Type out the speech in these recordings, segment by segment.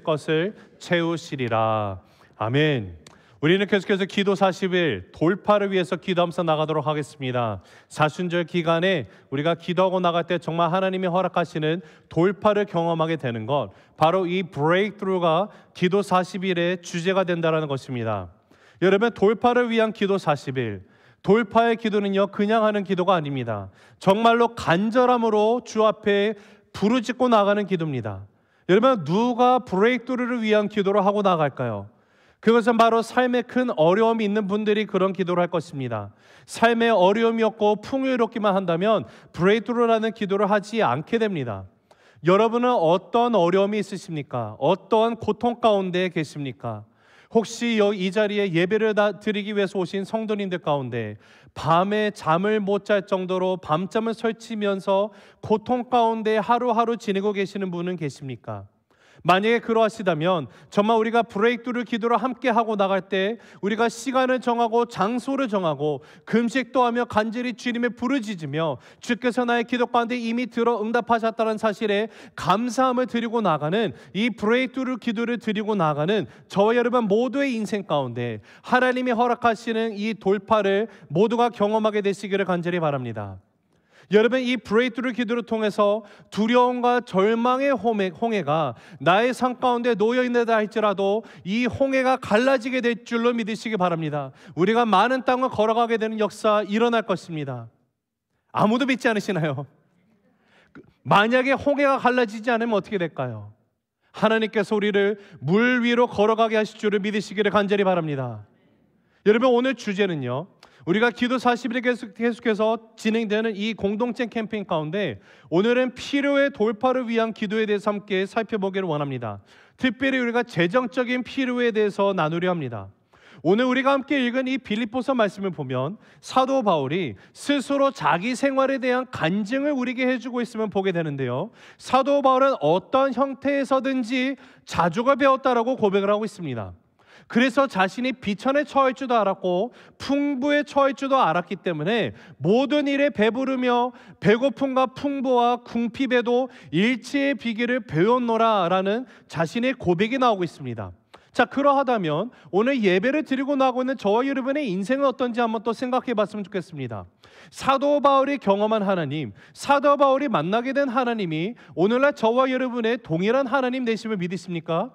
것을 채우시리라. 아멘. 우리는 계속해서 기도 40일 돌파를 위해서 기도하면서 나가도록 하겠습니다. 사순절 기간에 우리가 기도하고 나갈 때 정말 하나님이 허락하시는 돌파를 경험하게 되는 것, 바로 이 브레이크트루가 기도 40일의 주제가 된다는 것입니다. 여러분, 돌파를 위한 기도 40일, 돌파의 기도는요 그냥 하는 기도가 아닙니다. 정말로 간절함으로 주 앞에 부르짖고 나가는 기도입니다. 여러분, 누가 브레이크트루를 위한 기도를 하고 나갈까요? 그것은 바로 삶에 큰 어려움이 있는 분들이 그런 기도를 할 것입니다. 삶에 어려움이 없고 풍요롭기만 한다면 브레이크트루라는 기도를 하지 않게 됩니다. 여러분은 어떤 어려움이 있으십니까? 어떠한 고통 가운데 계십니까? 혹시 이 자리에 예배를 드리기 위해서 오신 성도님들 가운데 밤에 잠을 못 잘 정도로 밤잠을 설치면서 고통 가운데 하루하루 지내고 계시는 분은 계십니까? 만약에 그러하시다면 정말 우리가 브레이크트루 기도를 함께 하고 나갈 때 우리가 시간을 정하고 장소를 정하고 금식도 하며 간절히 주님의 부르짖으며 주께서 나의 기도 가운데 이미 들어 응답하셨다는 사실에 감사함을 드리고 나가는 이 브레이크트루 기도를 드리고 나가는 저와 여러분 모두의 인생 가운데 하나님이 허락하시는 이 돌파를 모두가 경험하게 되시기를 간절히 바랍니다. 여러분, 이 브레이크트루 기도를 통해서 두려움과 절망의 홍해가 나의 삶 가운데 놓여있다 할지라도 이 홍해가 갈라지게 될 줄로 믿으시기 바랍니다. 우리가 많은 땅을 걸어가게 되는 역사 일어날 것입니다. 아무도 믿지 않으시나요? 만약에 홍해가 갈라지지 않으면 어떻게 될까요? 하나님께서 우리를 물 위로 걸어가게 하실 줄을 믿으시기를 간절히 바랍니다. 여러분, 오늘 주제는요, 우리가 기도 40일에 계속해서 진행되는 이 공동체 캠페인 가운데 오늘은 필요의 돌파를 위한 기도에 대해서 함께 살펴보기를 원합니다. 특별히 우리가 재정적인 필요에 대해서 나누려 합니다. 오늘 우리가 함께 읽은 이 빌립보서 말씀을 보면 사도 바울이 스스로 자기 생활에 대한 간증을 우리에게 해주고 있으면 보게 되는데요, 사도 바울은 어떤 형태에서든지 자주가 배웠다라고 고백을 하고 있습니다. 그래서 자신이 비천에 처할 줄도 알았고 풍부에 처할 줄도 알았기 때문에 모든 일에 배부르며 배고픔과 풍부와 궁핍에도 일치의 비결을 배웠노라 라는 자신의 고백이 나오고 있습니다. 자, 그러하다면 오늘 예배를 드리고 나오고 있는 저와 여러분의 인생은 어떤지 한번 또 생각해 봤으면 좋겠습니다. 사도 바울이 경험한 하나님, 사도 바울이 만나게 된 하나님이 오늘날 저와 여러분의 동일한 하나님 되심을 믿으십니까?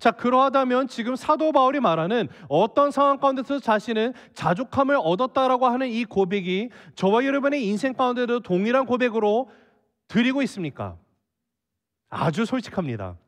자, 그러하다면 지금 사도 바울이 말하는 어떤 상황 가운데서 자신은 자족함을 얻었다라고 하는 이 고백이 저와 여러분의 인생 가운데도 동일한 고백으로 드리고 있습니까? 아주 솔직합니다.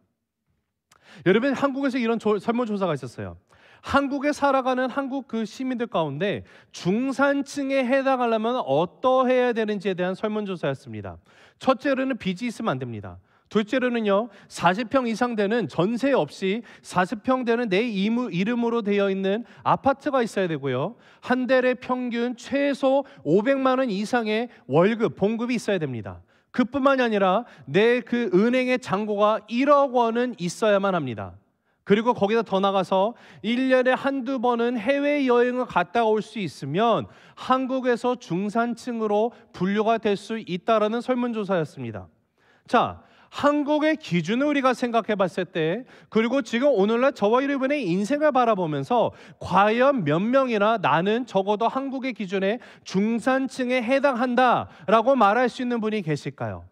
여러분, 한국에서 이런 설문조사가 있었어요. 한국에 살아가는 한국 그 시민들 가운데 중산층에 해당하려면 어떠해야 되는지에 대한 설문조사였습니다. 첫째로는 빚이 있으면 안 됩니다. 둘째로는요, 40평 이상 되는 전세 없이 40평 되는 내 이름으로 되어 있는 아파트가 있어야 되고요, 한 달에 평균 최소 500만 원 이상의 월급, 봉급이 있어야 됩니다. 그뿐만이 아니라 내 그 은행의 잔고가 1억 원은 있어야만 합니다. 그리고 거기다 더 나가서 1년에 한두 번은 해외여행을 갔다 올 수 있으면 한국에서 중산층으로 분류가 될 수 있다라는 설문조사였습니다. 자, 한국의 기준을 우리가 생각해 봤을 때, 그리고 지금 오늘날 저와 여러분의 인생을 바라보면서 과연 몇 명이나 나는 적어도 한국의 기준에 중산층에 해당한다라고 말할 수 있는 분이 계실까요?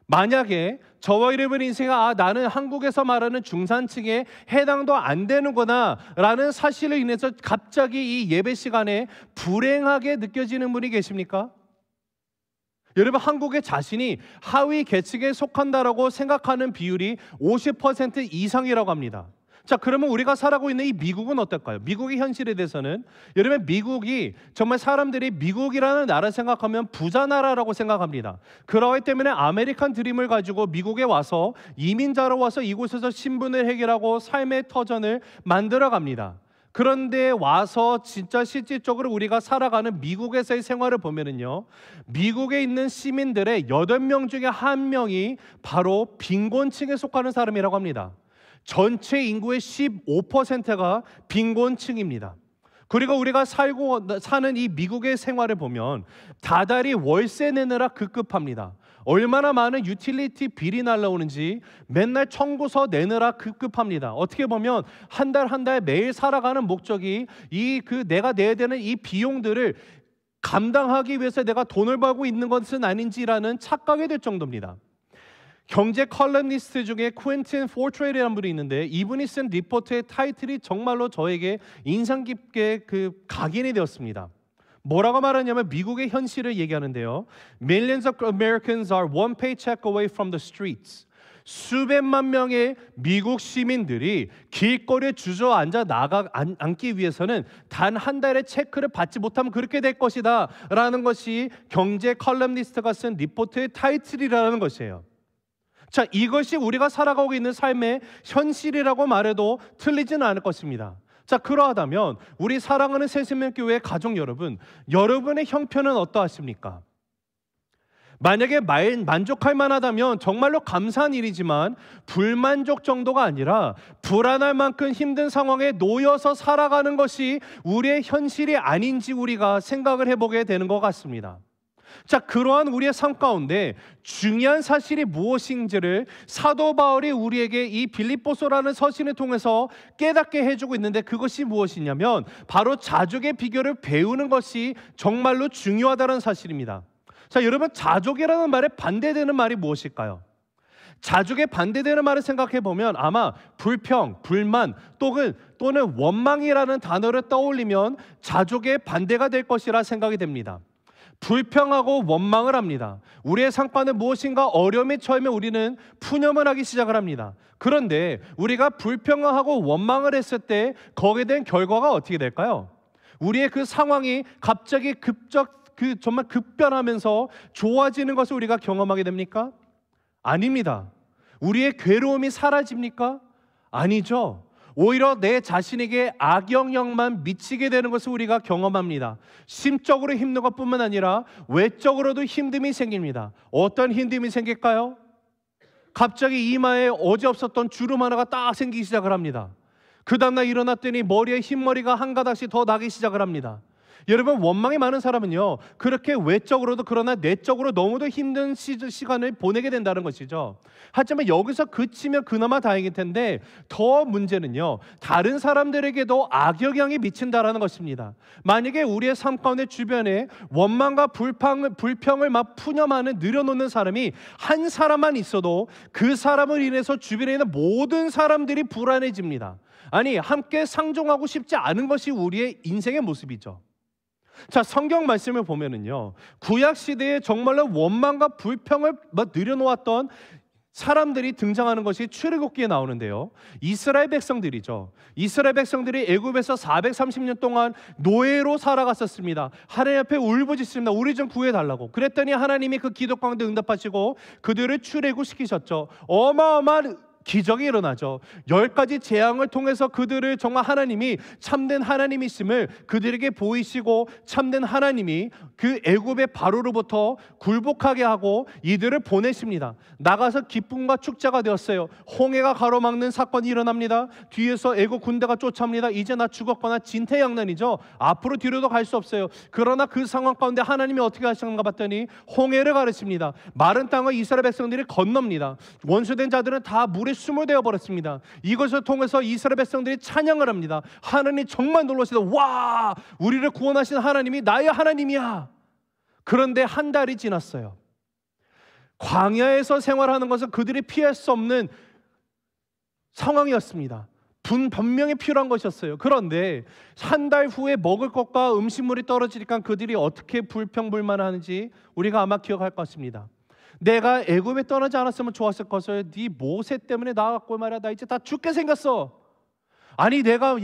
만약에 저와 여러분의 인생이 나는 한국에서 말하는 중산층에 해당도 안 되는구나 라는 사실로 인해서 갑자기 이 예배 시간에 불행하게 느껴지는 분이 계십니까? 여러분, 한국의 자신이 하위 계층에 속한다라고 생각하는 비율이 50% 이상이라고 합니다. 자, 그러면 우리가 살아가고 있는 이 미국은 어떨까요? 미국의 현실에 대해서는 여러분, 미국이 정말 사람들이 미국이라는 나라를 생각하면 부자 나라라고 생각합니다. 그러기 때문에 아메리칸 드림을 가지고 미국에 와서 이민자로 와서 이곳에서 신분을 해결하고 삶의 터전을 만들어 갑니다. 그런데 와서 진짜 실질적으로 우리가 살아가는 미국에서의 생활을 보면은요, 미국에 있는 시민들의 8명 중에 1명이 바로 빈곤층에 속하는 사람이라고 합니다. 전체 인구의 15%가 빈곤층입니다. 그리고 우리가 사는 이 미국의 생활을 보면 다달이 월세 내느라 급급합니다. 얼마나 많은 유틸리티 빌이 날라오는지 맨날 청구서 내느라 급급합니다. 어떻게 보면 한 달 한 달 매일 살아가는 목적이 내가 내야 되는 이 비용들을 감당하기 위해서 내가 돈을 벌고 있는 것은 아닌지라는 착각이 될 정도입니다. 경제 컬럼니스트 중에 퀸틴 포트레이라는 분이 있는데 이분이 쓴 리포트의 타이틀이 정말로 저에게 인상 깊게 각인이 되었습니다. 뭐라고 말하냐면 미국의 현실을 얘기하는데요. Millions of Americans are one paycheck away from the streets. 수백만 명의 미국 시민들이 길거리에 주저앉아 앉기 위해서는 단 한 달의 체크를 받지 못하면 그렇게 될 것이다 라는 것이 경제 컬럼니스트가 쓴 리포트의 타이틀이라는 것이에요. 자, 이것이 우리가 살아가고 있는 삶의 현실이라고 말해도 틀리지는 않을 것입니다. 자, 그러하다면 우리 사랑하는 새생명교회 가족 여러분, 여러분의 형편은 어떠하십니까? 만약에 만족할 만하다면 정말로 감사한 일이지만 불만족 정도가 아니라 불안할 만큼 힘든 상황에 놓여서 살아가는 것이 우리의 현실이 아닌지 우리가 생각을 해보게 되는 것 같습니다. 자, 그러한 우리의 삶 가운데 중요한 사실이 무엇인지를 사도 바울이 우리에게 이 빌립보서라는 서신을 통해서 깨닫게 해주고 있는데 그것이 무엇이냐면 바로 자족의 비결을 배우는 것이 정말로 중요하다는 사실입니다. 자, 여러분, 자족이라는 말에 반대되는 말이 무엇일까요? 자족에 반대되는 말을 생각해 보면 아마 불평, 불만 또는 원망이라는 단어를 떠올리면 자족의 반대가 될 것이라 생각이 됩니다. 불평하고 원망을 합니다. 우리의 상관은 무엇인가 어려움에 처하면 우리는 푸념을 하기 시작을 합니다. 그런데 우리가 불평하고 원망을 했을 때 거기에 대한 결과가 어떻게 될까요? 우리의 그 상황이 갑자기 정말 급변하면서 좋아지는 것을 우리가 경험하게 됩니까? 아닙니다. 우리의 괴로움이 사라집니까? 아니죠. 오히려 내 자신에게 악영향만 미치게 되는 것을 우리가 경험합니다. 심적으로 힘든 것뿐만 아니라 외적으로도 힘듦이 생깁니다. 어떤 힘듦이 생길까요? 갑자기 이마에 어제 없었던 주름 하나가 딱 생기기 시작을 합니다. 그 다음날 일어났더니 머리에 흰머리가 한 가닥씩 더 나기 시작을 합니다. 여러분, 원망이 많은 사람은요 그렇게 외적으로도 그러나 내적으로 너무도 힘든 시간을 보내게 된다는 것이죠. 하지만 여기서 그치면 그나마 다행일 텐데 더 문제는요 다른 사람들에게도 악영향이 미친다라는 것입니다. 만약에 우리의 삶 가운데 주변에 원망과 불평을 막 푸념하는 늘여놓는 사람이 한 사람만 있어도 그 사람을 인해서 주변에 있는 모든 사람들이 불안해집니다. 아니, 함께 상종하고 싶지 않은 것이 우리의 인생의 모습이죠. 자, 성경 말씀을 보면은요 구약 시대에 정말로 원망과 불평을 늘여놓았던 사람들이 등장하는 것이 출애굽기에 나오는데요. 이스라엘 백성들이죠. 이스라엘 백성들이 애굽에서 430년 동안 노예로 살아갔었습니다. 하나님 앞에 울부짖습니다. 우리 좀 구해달라고. 그랬더니 하나님이 그 기도 가운데 응답하시고 그들을 출애굽시키셨죠. 어마어마한 기적이 일어나죠. 10가지 재앙을 통해서 그들을 정말 하나님이 참된 하나님이심을 그들에게 보이시고 참된 하나님이 그 애굽의 바로로부터 굴복하게 하고 이들을 보내십니다. 나가서 기쁨과 축제가 되었어요. 홍해가 가로막는 사건이 일어납니다. 뒤에서 애굽 군대가 쫓아옵니다. 이제 나 죽었거나 진퇴양난이죠. 앞으로 뒤로도 갈 수 없어요. 그러나 그 상황 가운데 하나님이 어떻게 하시는가 봤더니 홍해를 가르칩니다. 마른 땅을 이스라엘 백성들이 건넙니다. 원수된 자들은 다 물에 숨을 되어 버렸습니다. 이것을 통해서 이스라엘 백성들이 찬양을 합니다. 하나님 정말 놀라시다. 와, 우리를 구원하신 하나님이 나의 하나님이야. 그런데 한 달이 지났어요. 광야에서 생활하는 것은 그들이 피할 수 없는 상황이었습니다. 분명히 필요한 것이었어요. 그런데 한 달 후에 먹을 것과 음식물이 떨어지니까 그들이 어떻게 불평불만하는지 우리가 아마 기억할 것입니다. 내가 애굽에 떠나지 않았으면 좋았을 것을 네 모세 때문에 나갔고 말이야. 나 이제 다 죽게 생겼어. 아니 내가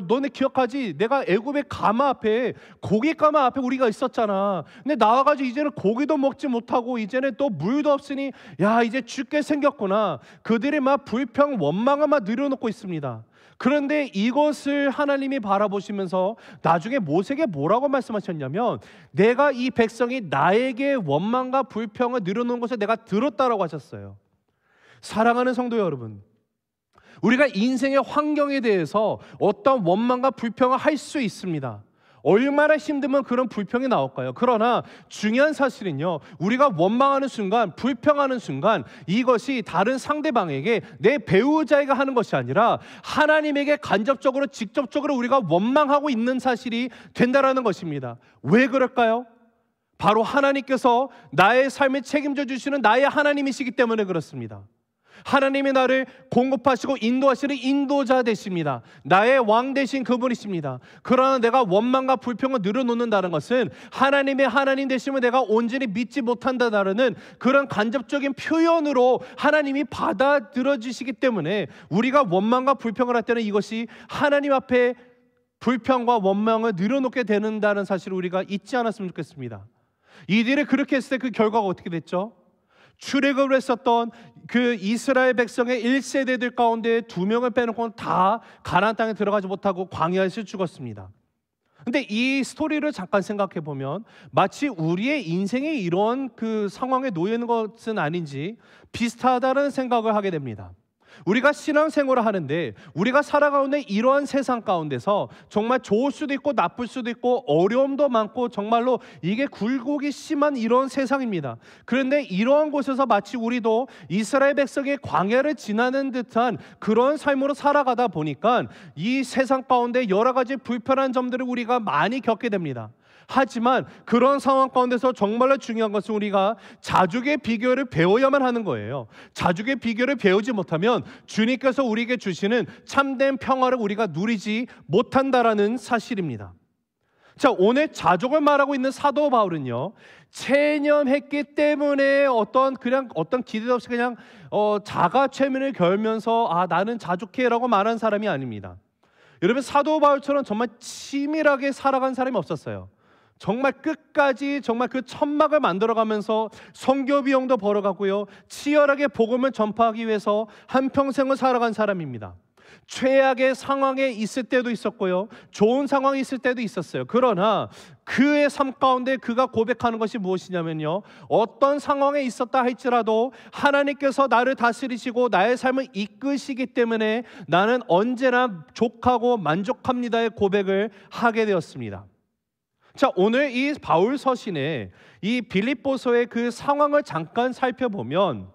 너네 기억하지? 내가 애굽의 가마 앞에 고기 가마 앞에 우리가 있었잖아. 근데 나와가지고 이제는 고기도 먹지 못하고 이제는 또 물도 없으니 야 이제 죽게 생겼구나. 그들이 막 불평 원망을 막 늘여놓고 있습니다. 그런데 이것을 하나님이 바라보시면서 나중에 모세에게 뭐라고 말씀하셨냐면 내가 이 백성이 나에게 원망과 불평을 늘여놓은 것을 내가 들었다라고 하셨어요. 사랑하는 성도 여러분, 우리가 인생의 환경에 대해서 어떤 원망과 불평을 할 수 있습니다. 얼마나 힘들면 그런 불평이 나올까요? 그러나 중요한 사실은요, 우리가 원망하는 순간, 불평하는 순간 이것이 다른 상대방에게, 내 배우자에게 하는 것이 아니라 하나님에게 간접적으로 직접적으로 우리가 원망하고 있는 사실이 된다라는 것입니다. 왜 그럴까요? 바로 하나님께서 나의 삶을 책임져 주시는 나의 하나님이시기 때문에 그렇습니다. 하나님이 나를 공급하시고 인도하시는 인도자 되십니다. 나의 왕 되신 그분이십니다. 그러나 내가 원망과 불평을 늘어놓는다는 것은 하나님의 하나님 되심을 내가 온전히 믿지 못한다는 그런 간접적인 표현으로 하나님이 받아들여 주시기 때문에 우리가 원망과 불평을 할 때는 이것이 하나님 앞에 불평과 원망을 늘어놓게 되는다는 사실을 우리가 잊지 않았으면 좋겠습니다. 이들이 그렇게 했을 때 그 결과가 어떻게 됐죠? 출애굽을 했었던 그 이스라엘 백성의 1세대들 가운데 2명을 빼놓고는 다 가나안 땅에 들어가지 못하고 광야에서 죽었습니다. 근데 이 스토리를 잠깐 생각해 보면 마치 우리의 인생에 이런 그 상황에 놓여 있는 것은 아닌지 비슷하다는 생각을 하게 됩니다. 우리가 신앙생활을 하는데 우리가 살아가는데 이러한 세상 가운데서 정말 좋을 수도 있고 나쁠 수도 있고 어려움도 많고 정말로 이게 굴곡이 심한 이런 세상입니다. 그런데 이러한 곳에서 마치 우리도 이스라엘 백성의 광야를 지나는 듯한 그런 삶으로 살아가다 보니까 이 세상 가운데 여러 가지 불편한 점들을 우리가 많이 겪게 됩니다. 하지만 그런 상황 가운데서 정말로 중요한 것은 우리가 자족의 비결을 배워야만 하는 거예요. 자족의 비결을 배우지 못하면 주님께서 우리에게 주시는 참된 평화를 우리가 누리지 못한다라는 사실입니다. 자, 오늘 자족을 말하고 있는 사도 바울은요, 체념했기 때문에 어떤 기대도 없이 그냥 자가 최면을 걸면서 나는 자족해라고 말한 사람이 아닙니다. 여러분, 사도 바울처럼 정말 치밀하게 살아간 사람이 없었어요. 정말 끝까지 정말 그 천막을 만들어가면서 선교 비용도 벌어가고요, 치열하게 복음을 전파하기 위해서 한평생을 살아간 사람입니다. 최악의 상황에 있을 때도 있었고요, 좋은 상황이 있을 때도 있었어요. 그러나 그의 삶 가운데 그가 고백하는 것이 무엇이냐면요, 어떤 상황에 있었다 할지라도 하나님께서 나를 다스리시고 나의 삶을 이끄시기 때문에 나는 언제나 족하고 만족합니다의 고백을 하게 되었습니다. 자, 오늘 이 바울 서신에 이 빌립보서의 그 상황을 잠깐 살펴보면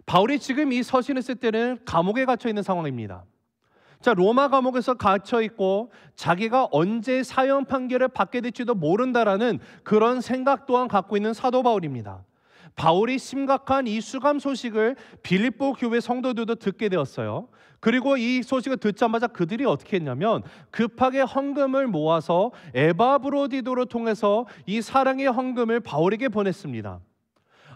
바울이 지금 이 서신을 쓸 때는 감옥에 갇혀 있는 상황입니다. 자, 로마 감옥에서 갇혀 있고 자기가 언제 사형 판결을 받게 될지도 모른다라는 그런 생각 또한 갖고 있는 사도 바울입니다. 바울이 심각한 이 수감 소식을 빌립보 교회 성도들도 듣게 되었어요. 그리고 이 소식을 듣자마자 그들이 어떻게 했냐면 급하게 헌금을 모아서 에바브로디도를 통해서 이 사랑의 헌금을 바울에게 보냈습니다.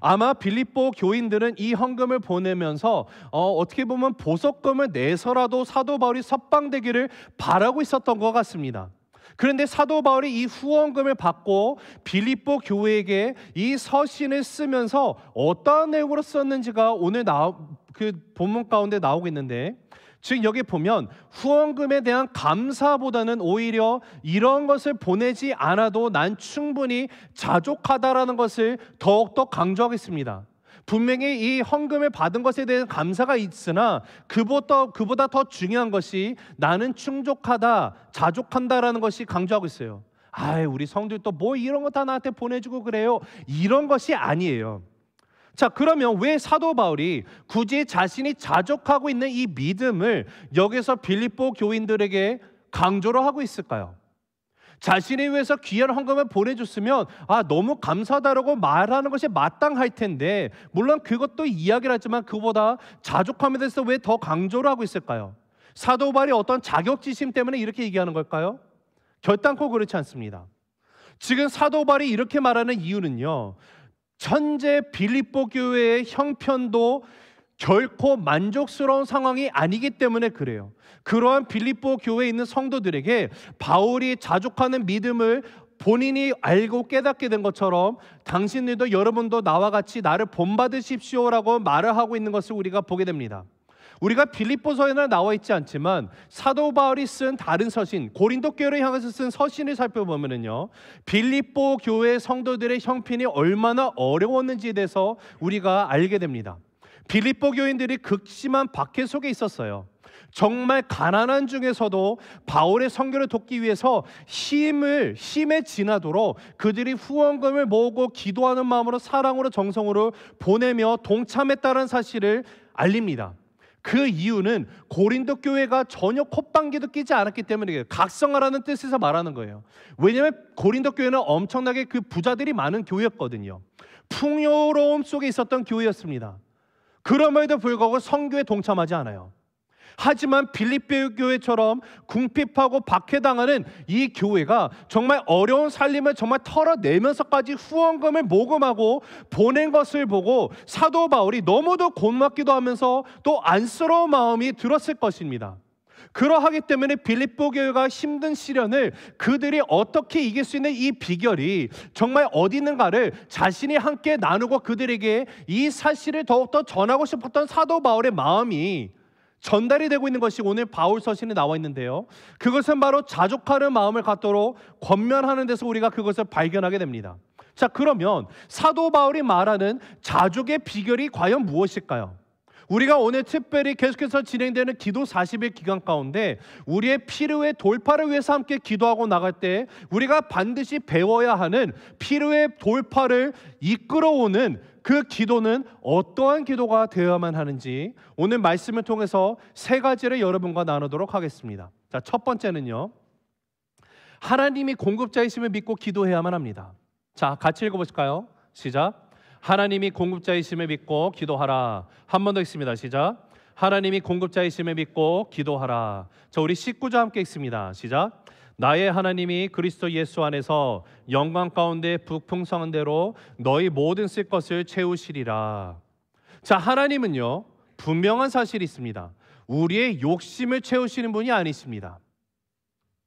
아마 빌립보 교인들은 이 헌금을 보내면서 어떻게 보면 보석금을 내서라도 사도 바울이 석방되기를 바라고 있었던 것 같습니다. 그런데 사도 바울이 이 후원금을 받고 빌립보 교회에게 이 서신을 쓰면서 어떠한 내용으로 썼는지가 오늘 그 본문 가운데 나오고 있는데, 즉 여기 보면 후원금에 대한 감사보다는 오히려 이런 것을 보내지 않아도 난 충분히 자족하다라는 것을 더욱더 강조하겠습니다. 분명히 이 헌금을 받은 것에 대한 감사가 있으나 그보다 더 중요한 것이 나는 충족하다, 자족한다라는 것이 강조하고 있어요. 우리 성도들 뭐 이런 거 다 나한테 보내주고 그래요, 이런 것이 아니에요. 자, 그러면 왜 사도 바울이 굳이 자신이 자족하고 있는 이 믿음을 여기서 빌립보 교인들에게 강조를 하고 있을까요? 자신이 위해서 귀한 헌금을 보내줬으면 너무 감사하다라고 말하는 것이 마땅할 텐데, 물론 그것도 이야기를 하지만 그보다 자족함에 대해서 왜 더 강조를 하고 있을까요? 사도 바울이 어떤 자격지심 때문에 이렇게 얘기하는 걸까요? 결단코 그렇지 않습니다. 지금 사도 바울이 이렇게 말하는 이유는요, 현재 빌립보 교회의 형편도 결코 만족스러운 상황이 아니기 때문에 그래요. 그러한 빌립보 교회에 있는 성도들에게 바울이 자족하는 믿음을 본인이 알고 깨닫게 된 것처럼 당신들도, 여러분도 나와 같이 나를 본받으십시오라고 말을 하고 있는 것을 우리가 보게 됩니다. 우리가 빌립보서에는 나와 있지 않지만 사도 바울이 쓴 다른 서신, 고린도 교회를 향해서 쓴 서신을 살펴보면요, 빌립보 교회 성도들의 형편이 얼마나 어려웠는지에 대해서 우리가 알게 됩니다. 빌립보 교인들이 극심한 박해 속에 있었어요. 정말 가난한 중에서도 바울의 선교를 돕기 위해서 힘에 지나도록 그들이 후원금을 모으고 기도하는 마음으로 사랑으로 정성으로 보내며 동참했다는 사실을 알립니다. 그 이유는 고린도 교회가 전혀 콧방귀도 끼지 않았기 때문이에요. 각성하라는 뜻에서 말하는 거예요. 왜냐하면 고린도 교회는 엄청나게 그 부자들이 많은 교회였거든요. 풍요로움 속에 있었던 교회였습니다. 그럼에도 불구하고 선교에 동참하지 않아요. 하지만 빌립보 교회처럼 궁핍하고 박해당하는 이 교회가 정말 어려운 살림을 정말 털어내면서까지 후원금을 모금하고 보낸 것을 보고 사도 바울이 너무도 고맙기도 하면서 또 안쓰러운 마음이 들었을 것입니다. 그러하기 때문에 빌립보 교회가 힘든 시련을 그들이 어떻게 이길 수 있는 이 비결이 정말 어디 있는가를 자신이 함께 나누고 그들에게 이 사실을 더욱더 전하고 싶었던 사도 바울의 마음이 전달이 되고 있는 것이 오늘 바울 서신에 나와 있는데요, 그것은 바로 자족하는 마음을 갖도록 권면하는 데서 우리가 그것을 발견하게 됩니다. 자, 그러면 사도 바울이 말하는 자족의 비결이 과연 무엇일까요? 우리가 오늘 특별히 계속해서 진행되는 기도 40일 기간 가운데 우리의 필요의 돌파를 위해서 함께 기도하고 나갈 때 우리가 반드시 배워야 하는 필요의 돌파를 이끌어오는 그 기도는 어떠한 기도가 되어야만 하는지 오늘 말씀을 통해서 세 가지를 여러분과 나누도록 하겠습니다. 자, 첫 번째는요, 하나님이 공급자이심을 믿고 기도해야만 합니다. 자, 같이 읽어보실까요? 시작. 하나님이 공급자이심을 믿고 기도하라. 한 번 더 읽습니다. 시작. 하나님이 공급자이심을 믿고 기도하라. 자, 우리 19절 함께 읽습니다. 시작. 나의 하나님이 그리스도 예수 안에서 영광 가운데 북풍성한 대로 너희 모든 쓸 것을 채우시리라. 자, 하나님은요, 분명한 사실이 있습니다. 우리의 욕심을 채우시는 분이 아니십니다.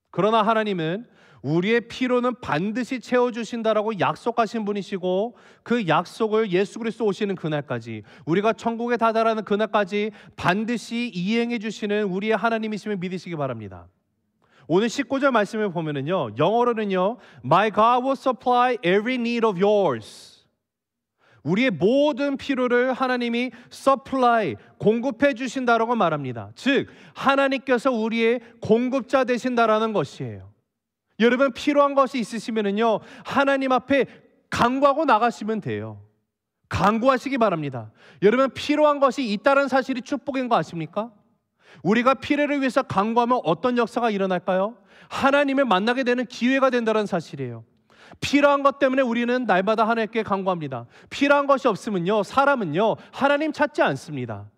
그러나 하나님은 우리의 필요는 반드시 채워주신다라고 약속하신 분이시고, 그 약속을 예수 그리스도 오시는 그날까지, 우리가 천국에 다다라는 그날까지 반드시 이행해 주시는 우리의 하나님이심을 믿으시기 바랍니다. 오늘 19절 말씀을 보면은요, 영어로는요, My God will supply every need of yours. 우리의 모든 필요를 하나님이 supply, 공급해 주신다라고 말합니다. 즉, 하나님께서 우리의 공급자 되신다라는 것이에요. 여러분, 필요한 것이 있으시면은요, 하나님 앞에 간구하고 나가시면 돼요. 간구하시기 바랍니다. 여러분, 필요한 것이 있다는 사실이 축복인 거 아십니까? 우리가 필요를 위해서 간구하면 어떤 역사가 일어날까요? 하나님을 만나게 되는 기회가 된다는 사실이에요. 필요한 것 때문에 우리는 날마다 하나님께 간구합니다. 필요한 것이 없으면요, 사람은요, 하나님 찾지 않습니다.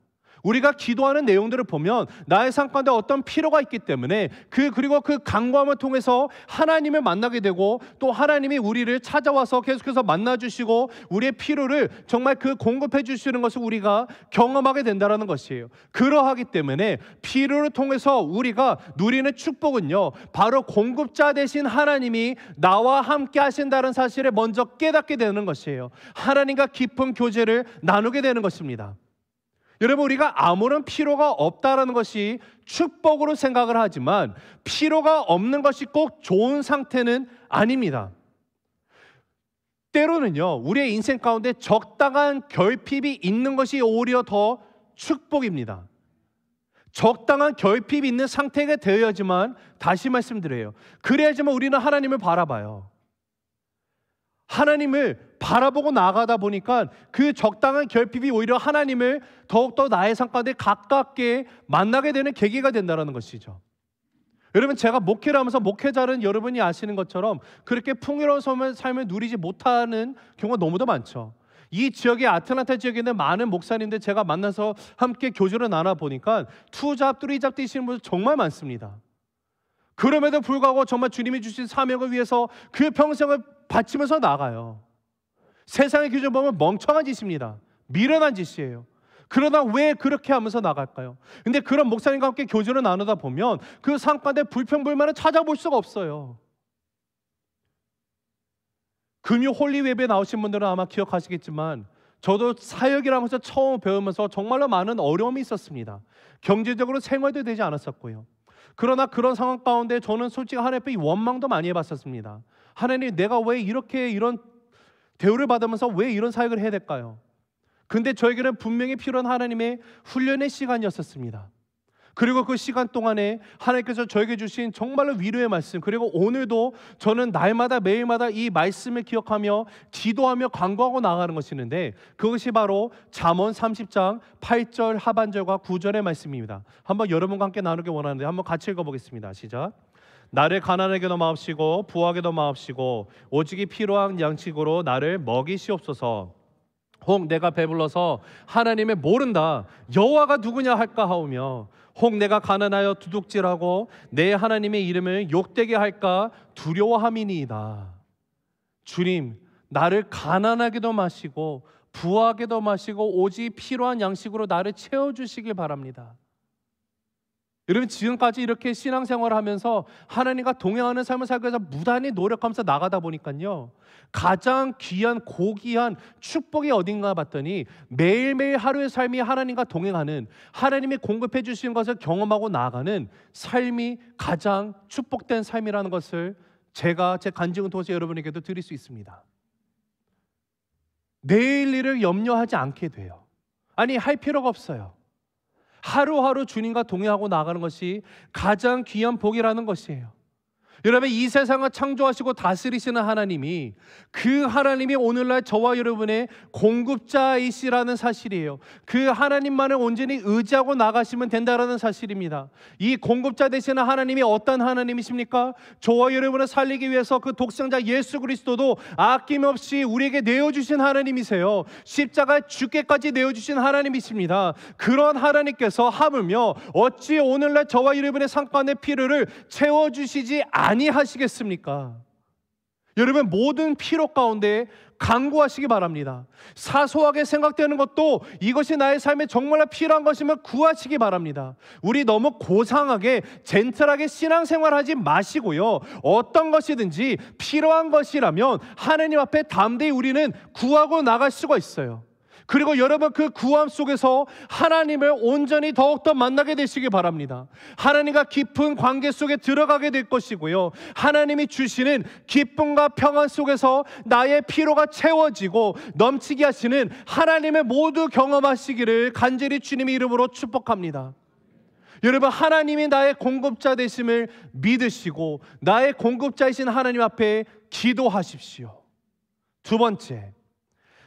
우리가 기도하는 내용들을 보면 나의 삶 가운데 어떤 필요가 있기 때문에 그리고 그 간구함을 통해서 하나님을 만나게 되고, 또 하나님이 우리를 찾아와서 계속해서 만나주시고 우리의 필요를 정말 그 공급해 주시는 것을 우리가 경험하게 된다는 것이에요. 그러하기 때문에 필요를 통해서 우리가 누리는 축복은요, 바로 공급자 되신 하나님이 나와 함께 하신다는 사실을 먼저 깨닫게 되는 것이에요. 하나님과 깊은 교제를 나누게 되는 것입니다. 여러분, 우리가 아무런 필요가 없다라는 것이 축복으로 생각을 하지만 필요가 없는 것이 꼭 좋은 상태는 아닙니다. 때로는요, 우리의 인생 가운데 적당한 결핍이 있는 것이 오히려 더 축복입니다. 적당한 결핍이 있는 상태가 되어야지만, 다시 말씀드려요, 그래야지만 우리는 하나님을 바라봐요. 하나님을 바라보고 나가다 보니까 그 적당한 결핍이 오히려 하나님을 더욱더 나의 삶 가운데 가깝게 만나게 되는 계기가 된다는 것이죠. 여러분, 제가 목회를 하면서 목회자는 여러분이 아시는 것처럼 그렇게 풍요로운 삶을 누리지 못하는 경우가 너무도 많죠. 이 지역의 아틀란타 지역에 있는 많은 목사님들 제가 만나서 함께 교제를 나눠보니까 투잡, 쓰리잡 뛰시는 분들 정말 많습니다. 그럼에도 불구하고 정말 주님이 주신 사명을 위해서 그 평생을 바치면서 나가요. 세상의 기준 보면 멍청한 짓입니다. 미련한 짓이에요. 그러나 왜 그렇게 하면서 나갈까요? 근데 그런 목사님과 함께 교제를 나누다 보면 그 삶 가운데 불평불만을 찾아볼 수가 없어요. 금요 홀리 웹에 나오신 분들은 아마 기억하시겠지만, 저도 사역이라 하면서 처음 배우면서 정말로 많은 어려움이 있었습니다. 경제적으로 생활도 되지 않았었고요. 그러나 그런 상황 가운데 저는 솔직히 하나님 앞에 원망도 많이 해봤었습니다. 하나님, 내가 왜 이런 대우를 받으면서 왜 이런 사역을 해야 될까요? 근데 저에게는 분명히 필요한 하나님의 훈련의 시간이었었습니다. 그리고 그 시간 동안에 하나님께서 저에게 주신 정말로 위로의 말씀, 그리고 오늘도 저는 날마다 매일마다 이 말씀을 기억하며 기도하며 간구하고 나가는 것이 있는데, 그것이 바로 잠언 30장 8절 하반절과 9절의 말씀입니다. 한번 여러분과 함께 나누기 원하는데 한번 같이 읽어보겠습니다. 시작. 나를 가난하게도 마옵시고 부하게도 마옵시고 오직이 필요한 양식으로 나를 먹이시옵소서. 혹 내가 배불러서 하나님을 모른다, 여호와가 누구냐 할까 하오며, 혹 내가 가난하여 두둑질하고 내 하나님의 이름을 욕되게 할까 두려워함이니이다. 주님, 나를 가난하게도 마시고 부하게도 마시고 오직 필요한 양식으로 나를 채워주시길 바랍니다. 여러분, 지금까지 이렇게 신앙생활을 하면서 하나님과 동행하는 삶을 살기 위해서 무단히 노력하면서 나가다 보니까요, 가장 귀한 고귀한 축복이 어딘가 봤더니 매일매일 하루의 삶이 하나님과 동행하는, 하나님이 공급해 주시는 것을 경험하고 나아가는 삶이 가장 축복된 삶이라는 것을 제가 제 간증을 통해서 여러분에게도 드릴 수 있습니다. 내일 일을 염려하지 않게 돼요. 아니, 할 필요가 없어요. 하루하루 주님과 동행하고 나가는 것이 가장 귀한 복이라는 것이에요. 여러분, 이 세상을 창조하시고 다스리시는 하나님이, 그 하나님이 오늘날 저와 여러분의 공급자이시라는 사실이에요. 그 하나님만을 온전히 의지하고 나가시면 된다라는 사실입니다. 이 공급자 되시는 하나님이 어떤 하나님이십니까? 저와 여러분을 살리기 위해서 그 독생자 예수 그리스도도 아낌없이 우리에게 내어주신 하나님이세요. 십자가에 죽게까지 내어주신 하나님이십니다. 그런 하나님께서 하물며 어찌 오늘날 저와 여러분의 상관의 필요를 채워주시지 아니하시겠습니까? 여러분, 모든 필요 가운데 간구하시기 바랍니다. 사소하게 생각되는 것도 이것이 나의 삶에 정말 필요한 것이면 구하시기 바랍니다. 우리 너무 고상하게 젠틀하게 신앙생활하지 마시고요, 어떤 것이든지 필요한 것이라면 하나님 앞에 담대히 우리는 구하고 나갈 수가 있어요. 그리고 여러분, 그 구함 속에서 하나님을 온전히 더욱더 만나게 되시기 바랍니다. 하나님과 깊은 관계 속에 들어가게 될 것이고요, 하나님이 주시는 기쁨과 평안 속에서 나의 피로가 채워지고 넘치게 하시는 하나님을 모두 경험하시기를 간절히 주님의 이름으로 축복합니다. 여러분, 하나님이 나의 공급자 되심을 믿으시고 나의 공급자이신 하나님 앞에 기도하십시오. 두 번째,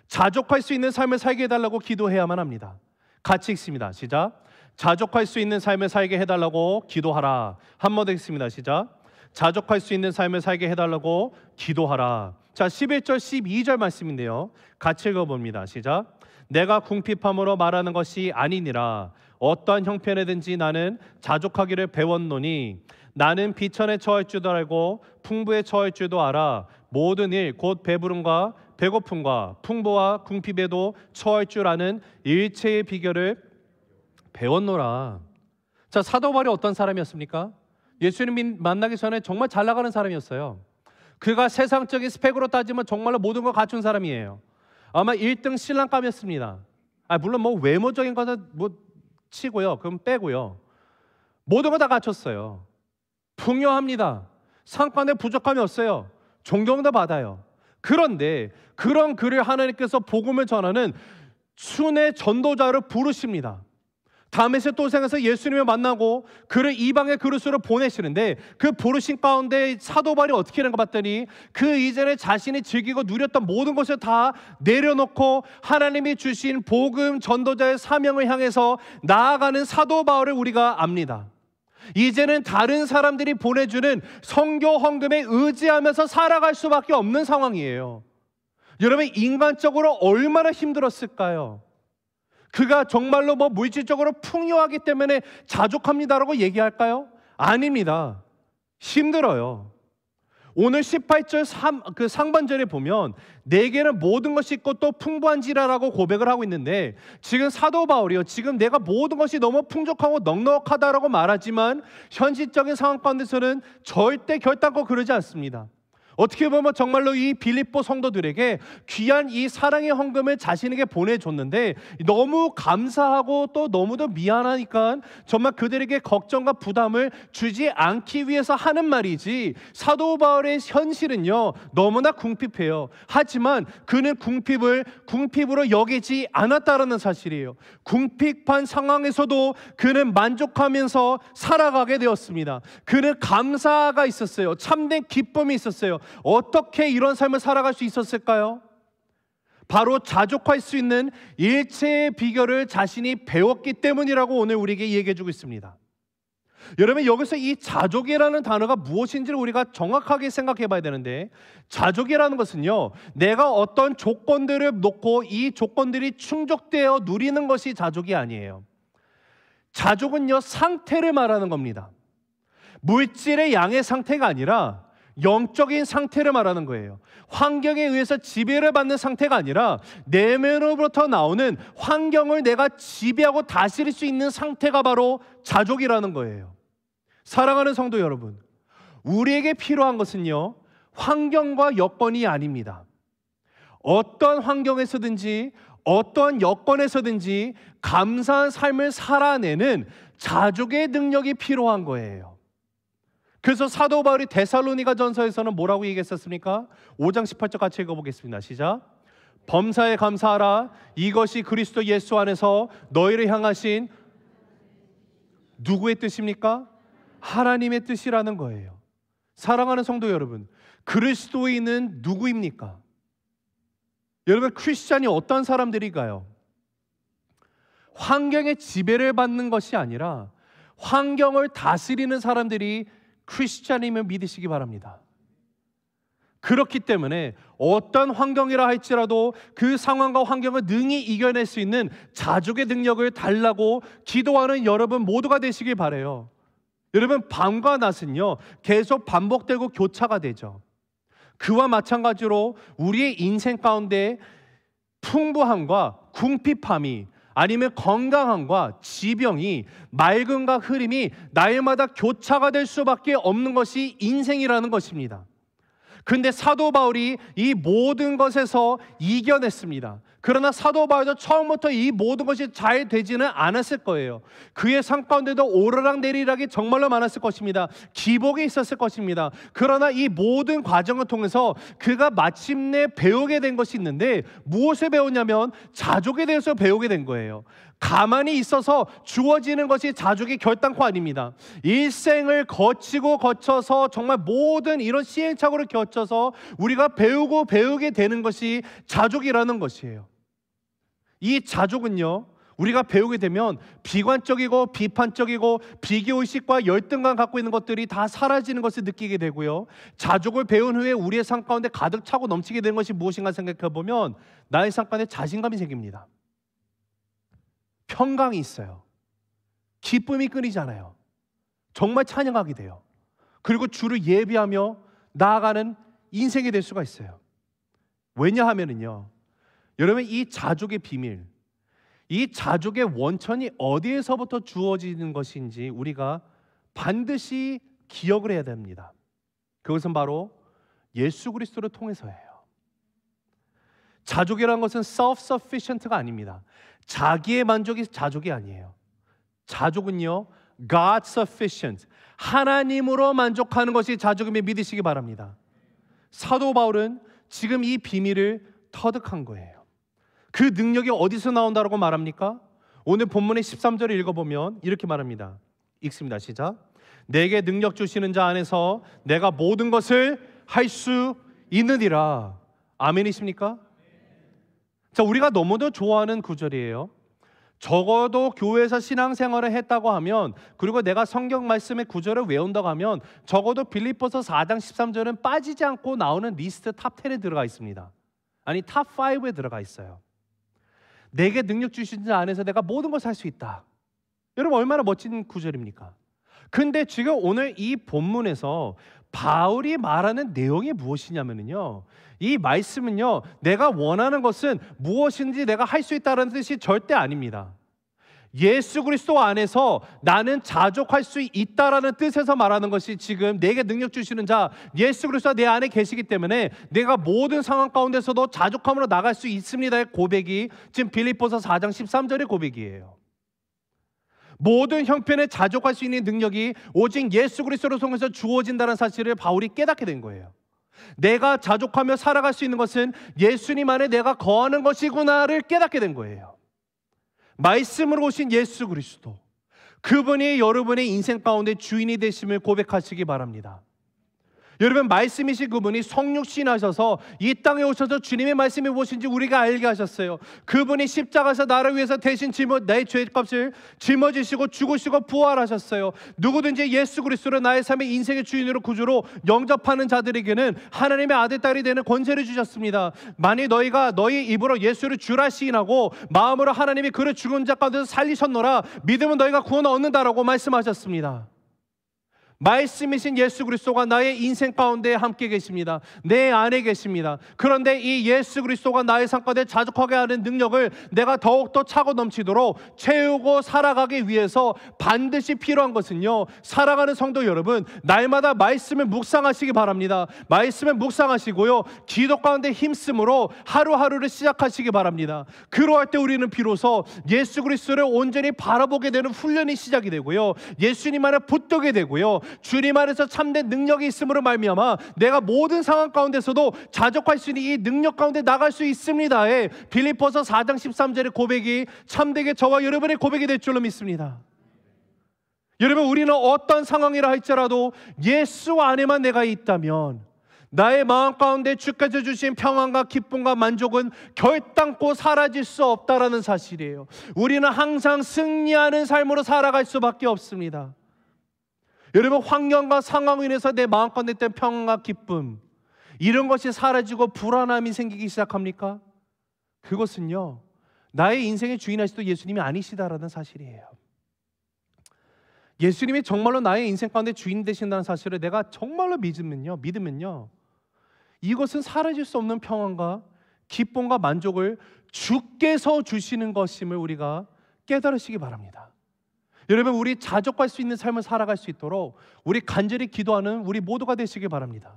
자족할 수 있는 삶을 살게 해달라고 기도해야만 합니다. 같이 읽습니다. 시작. 자족할 수 있는 삶을 살게 해달라고 기도하라. 한 번 더 읽습니다. 시작. 자족할 수 있는 삶을 살게 해달라고 기도하라. 자, 11절 12절 말씀인데요, 같이 읽어봅니다. 시작. 내가 궁핍함으로 말하는 것이 아니니라. 어떠한 형편에든지 나는 자족하기를 배웠노니 나는 비천에 처할 줄도 알고 풍부에 처할 줄도 알아. 모든 일 곧 배부름과 배고픔과 풍부와 궁핍에도 처할 줄 아는 일체의 비결을 배웠노라. 자, 사도 바울이 어떤 사람이었습니까? 예수님 만나기 전에 정말 잘 나가는 사람이었어요. 그가 세상적인 스펙으로 따지면 정말로 모든 걸 갖춘 사람이에요. 아마 1등 신랑감이었습니다. 물론 뭐 외모적인 것은 뭐 치고요, 그럼 빼고요, 모든 거 다 갖췄어요. 풍요합니다. 상관에 부족함이 없어요. 존경도 받아요. 그런데 그런 그를 하나님께서 복음을 전하는 순회 전도자를 부르십니다. 다메섹 도상에서 예수님을 만나고 그를 이방의 그릇으로 보내시는데, 그 부르신 가운데 사도 바울이 어떻게 하는가 봤더니 그 이전에 자신이 즐기고 누렸던 모든 것을 다 내려놓고 하나님이 주신 복음 전도자의 사명을 향해서 나아가는 사도 바울을 우리가 압니다. 이제는 다른 사람들이 보내주는 선교 헌금에 의지하면서 살아갈 수밖에 없는 상황이에요. 여러분, 인간적으로 얼마나 힘들었을까요? 그가 정말로 뭐 물질적으로 풍요하기 때문에 자족합니다라고 얘기할까요? 아닙니다. 힘들어요. 오늘 18절 그 상반절에 보면 내게는 모든 것이 있고 또 풍부한지라라고 고백을 하고 있는데, 지금 사도 바울이요, 지금 내가 모든 것이 너무 풍족하고 넉넉하다라고 말하지만 현실적인 상황 가운데서는 절대 결단코 그러지 않습니다. 어떻게 보면 정말로 이 빌립보 성도들에게 귀한 이 사랑의 헌금을 자신에게 보내줬는데 너무 감사하고 또 너무도 미안하니까 정말 그들에게 걱정과 부담을 주지 않기 위해서 하는 말이지, 사도 바울의 현실은요 너무나 궁핍해요. 하지만 그는 궁핍으로 여기지 않았다라는 사실이에요. 궁핍한 상황에서도 그는 만족하면서 살아가게 되었습니다. 그는 감사가 있었어요. 참된 기쁨이 있었어요. 어떻게 이런 삶을 살아갈 수 있었을까요? 바로 자족할 수 있는 일체의 비결을 자신이 배웠기 때문이라고 오늘 우리에게 얘기해주고 있습니다. 여러분, 여기서 이 자족이라는 단어가 무엇인지를 우리가 정확하게 생각해 봐야 되는데, 자족이라는 것은요 내가 어떤 조건들을 놓고 이 조건들이 충족되어 누리는 것이 자족이 아니에요. 자족은요 상태를 말하는 겁니다. 물질의 양의 상태가 아니라 영적인 상태를 말하는 거예요. 환경에 의해서 지배를 받는 상태가 아니라 내면으로부터 나오는 환경을 내가 지배하고 다스릴 수 있는 상태가 바로 자족이라는 거예요. 사랑하는 성도 여러분, 우리에게 필요한 것은요 환경과 여건이 아닙니다. 어떤 환경에서든지 어떤 여건에서든지 감사한 삶을 살아내는 자족의 능력이 필요한 거예요. 그래서 사도 바울이 데살로니가 전서에서는 뭐라고 얘기했었습니까? 5장 18절 같이 읽어보겠습니다. 시작. 범사에 감사하라. 이것이 그리스도 예수 안에서 너희를 향하신 누구의 뜻입니까? 하나님의 뜻이라는 거예요. 사랑하는 성도 여러분, 그리스도인은 누구입니까? 여러분, 크리스찬이 어떤 사람들일까요? 환경의 지배를 받는 것이 아니라 환경을 다스리는 사람들이 크리스찬임을 믿으시기 바랍니다. 그렇기 때문에 어떤 환경이라 할지라도 그 상황과 환경을 능히 이겨낼 수 있는 자족의 능력을 달라고 기도하는 여러분 모두가 되시길 바라요. 여러분, 밤과 낮은요 계속 반복되고 교차가 되죠. 그와 마찬가지로 우리의 인생 가운데 풍부함과 궁핍함이 아니면 건강함과 지병이 맑음과 흐림이 날마다 교차가 될 수밖에 없는 것이 인생이라는 것입니다. 근데 사도 바울이 이 모든 것에서 이겨냈습니다. 그러나 사도 바울도 처음부터 이 모든 것이 잘 되지는 않았을 거예요. 그의 삶 가운데도 오르락 내리락이 정말로 많았을 것입니다. 기복이 있었을 것입니다. 그러나 이 모든 과정을 통해서 그가 마침내 배우게 된 것이 있는데, 무엇을 배웠냐면 자족에 대해서 배우게 된 거예요. 가만히 있어서 주어지는 것이 자족의 결단코 아닙니다. 일생을 거쳐서 정말 모든 이런 시행착오를 거쳐서 우리가 배우게 되는 것이 자족이라는 것이에요. 이 자족은요 우리가 배우게 되면 비관적이고 비판적이고 비교의식과 열등감 갖고 있는 것들이 다 사라지는 것을 느끼게 되고요, 자족을 배운 후에 우리의 삶 가운데 가득 차고 넘치게 되는 것이 무엇인가 생각해 보면 나의 삶 가운데 자신감이 생깁니다. 평강이 있어요. 기쁨이 끊이잖아요. 정말 찬양하게 돼요. 그리고 주를 예비하며 나아가는 인생이 될 수가 있어요. 왜냐하면은요 여러분, 이 자족의 비밀, 이 자족의 원천이 어디에서부터 주어지는 것인지 우리가 반드시 기억을 해야 됩니다. 그것은 바로 예수 그리스도를 통해서예요. 자족이라는 것은 self-sufficient가 아닙니다. 자기의 만족이 자족이 아니에요. 자족은요 God sufficient, 하나님으로 만족하는 것이 자족임을 믿으시기 바랍니다. 사도 바울은 지금 이 비밀을 터득한 거예요. 그 능력이 어디서 나온다고 말합니까? 오늘 본문의 13절을 읽어보면 이렇게 말합니다. 읽습니다. 시작. 내게 능력 주시는 자 안에서 내가 모든 것을 할 수 있느니라. 아멘이십니까? 자, 우리가 너무도 좋아하는 구절이에요. 적어도 교회에서 신앙생활을 했다고 하면, 그리고 내가 성경 말씀의 구절을 외운다고 하면 적어도 빌립보서 4장 13절은 빠지지 않고 나오는 리스트 탑 10에 들어가 있습니다. 아니 탑 5에 들어가 있어요. 내게 능력 주신 자 안에서 내가 모든 것을 할 수 있다. 여러분, 얼마나 멋진 구절입니까? 근데 지금 오늘 이 본문에서 바울이 말하는 내용이 무엇이냐면요, 이 말씀은요 내가 원하는 것은 무엇인지 내가 할 수 있다는 뜻이 절대 아닙니다. 예수 그리스도 안에서 나는 자족할 수 있다라는 뜻에서 말하는 것이 지금 내게 능력 주시는 자 예수 그리스도가 내 안에 계시기 때문에 내가 모든 상황 가운데서도 자족함으로 나갈 수 있습니다의 고백이 지금 빌립보서 4장 13절의 고백이에요. 모든 형편에 자족할 수 있는 능력이 오직 예수 그리스도를 통해서 주어진다는 사실을 바울이 깨닫게 된 거예요. 내가 자족하며 살아갈 수 있는 것은 예수님 안에 내가 거하는 것이구나를 깨닫게 된 거예요. 말씀으로 오신 예수 그리스도, 그분이 여러분의 인생 가운데 주인이 되심을 고백하시기 바랍니다. 여러분, 말씀이신 그분이 성육신 하셔서 이 땅에 오셔서 주님의 말씀이 무엇인지 우리가 알게 하셨어요. 그분이 십자가에서 나를 위해서 대신 내 죄값을 짊어지시고 죽으시고 부활하셨어요. 누구든지 예수 그리스도를 나의 삶의 인생의 주인으로 구주로 영접하는 자들에게는 하나님의 아들 딸이 되는 권세를 주셨습니다. 만일 너희가 너희 입으로 예수를 주라 시인하고 마음으로 하나님이 그를 죽은 자 가운데서 살리셨노라 믿으면 너희가 구원을 얻는다라고 말씀하셨습니다. 말씀이신 예수 그리스도가 나의 인생 가운데 함께 계십니다. 내 안에 계십니다. 그런데 이 예수 그리스도가 나의 삶 가운데 자족하게 하는 능력을 내가 더욱더 차고 넘치도록 채우고 살아가기 위해서 반드시 필요한 것은요, 사랑하는 성도 여러분, 날마다 말씀을 묵상하시기 바랍니다. 말씀을 묵상하시고요, 기도 가운데 힘쓰므로 하루하루를 시작하시기 바랍니다. 그러할 때 우리는 비로소 예수 그리스도를 온전히 바라보게 되는 훈련이 시작이 되고요, 예수님 안에 붙들게 되고요, 주님 안에서 참된 능력이 있음으로 말미암아 내가 모든 상황 가운데서도 자족할 수 있는 이 능력 가운데 나갈 수 있습니다의 빌립보서 4장 13절의 고백이 참되게 저와 여러분의 고백이 될 줄로 믿습니다. 여러분, 우리는 어떤 상황이라 할지라도 예수 안에만 내가 있다면 나의 마음 가운데 주께서 주신 평안과 기쁨과 만족은 결단코 사라질 수 없다라는 사실이에요. 우리는 항상 승리하는 삶으로 살아갈 수밖에 없습니다. 여러분, 환경과 상황으로 인해서 내 마음 가운데 있던 평안과 기쁨, 이런 것이 사라지고 불안함이 생기기 시작합니까? 그것은요, 나의 인생의 주인하시도 예수님이 아니시다라는 사실이에요. 예수님이 정말로 나의 인생 가운데 주인 되신다는 사실을 내가 정말로 믿으면요, 이것은 사라질 수 없는 평안과 기쁨과 만족을 주께서 주시는 것임을 우리가 깨달으시기 바랍니다. 여러분, 우리 자족할 수 있는 삶을 살아갈 수 있도록 우리 간절히 기도하는 우리 모두가 되시기 바랍니다.